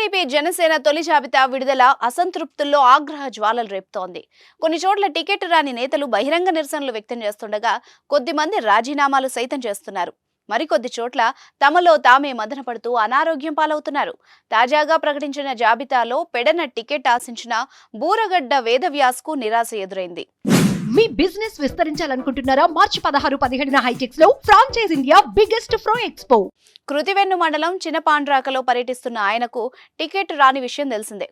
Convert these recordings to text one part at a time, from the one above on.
TDP Janasena తొలి జాబితా విడుదల అసంతృప్తుల్లో ఆగ్రహ జ్వాలలు రేపుతోంది. కొన్ని చోట్ల టికెట్ రాని నేతలు బహిరంగ నిరసనలు వ్యక్తం చేస్తుండగా కొద్దిమంది రాజీనామాలు సైతం చేస్తున్నారు. మరికొద్ది చోట్ల తమలో తామే మదనపడుతూ అనారోగ్యం పాలవుతున్నారు. తాజాగా ప్రకటించిన జాబితాలో పెడన టికెట్ ఆశించిన బూరగడ్డ వేదవ్యాస్కు నిరాశ ఎదురైంది. మీ బిజినెస్ విస్తరించాలనుకుంటున్నారా? మార్చి 16-17 హైటెక్స్ లో franchise India biggest ఫ్రో expo. Kruthivennu మండలం చిన్నపాండ్రాకలో పర్యటిస్తున్న ఆయనకు టికెట్ రాని విషయం తెలిసిందే.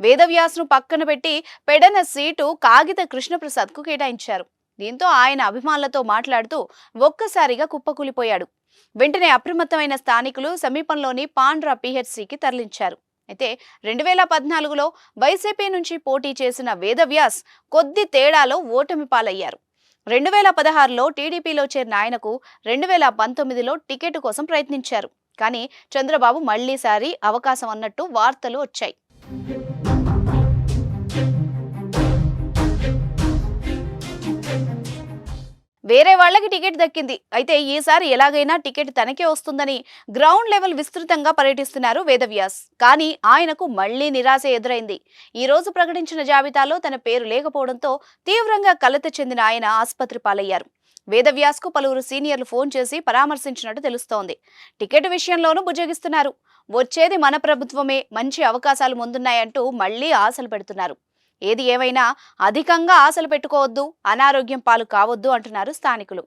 వేదవ్యాస్ను పక్కన పెట్టి పెడన సీటు కాగిత కృష్ణప్రసాద్కు కేటాయించారు. దీంతో ఆయన అభిమానులతో మాట్లాడుతూ ఒక్కసారిగా కుప్పకూలిపోయాడు. వెంటనే అప్రమత్తమైన స్థానికులు సమీపంలోని పాండ్రా పిహెచ్సికి తరలించారు. అయితే 2014లో వైసీపీ నుంచి పోటీ చేసిన వేదవ్యాస్ కొద్ది తేడాలో ఓటమి పాలయ్యారు. 2016లో టీడీపీలో చేరిన ఆయనకు 2019లో టికెట్ కోసం ప్రయత్నించారు. కానీ చంద్రబాబు మళ్లీసారి అవకాశం అన్నట్టు వార్తలు వచ్చాయి. వేరే వాళ్లకి టికెట్ దక్కింది. అయితే ఈసారి ఎలాగైనా టికెట్ తనకే వస్తుందని గ్రౌండ్ లెవెల్ విస్తృతంగా పర్యటిస్తున్నారు వేదవ్యాస్. కానీ ఆయనకు మళ్లీ నిరాశ ఎదురైంది. ఈ రోజు ప్రకటించిన జాబితాలో తన పేరు లేకపోవడంతో తీవ్రంగా కలత చెందిన ఆయన ఆసుపత్రి పాలయ్యారు. వేదవ్యాస్కు పలువురు సీనియర్లు ఫోన్ చేసి పరామర్శించినట్టు తెలుస్తోంది. టికెట్ విషయంలోనూ బుజ్జగిస్తున్నారు. వచ్చేది మన ప్రభుత్వమే, మంచి అవకాశాలు ముందున్నాయంటూ మళ్లీ ఆశలు పెడుతున్నారు. ఏది ఏమైనా అధికంగా ఆశలు పెట్టుకోవద్దు, అనారోగ్యం పాలు కావద్దు అంటున్నారు స్థానికులు.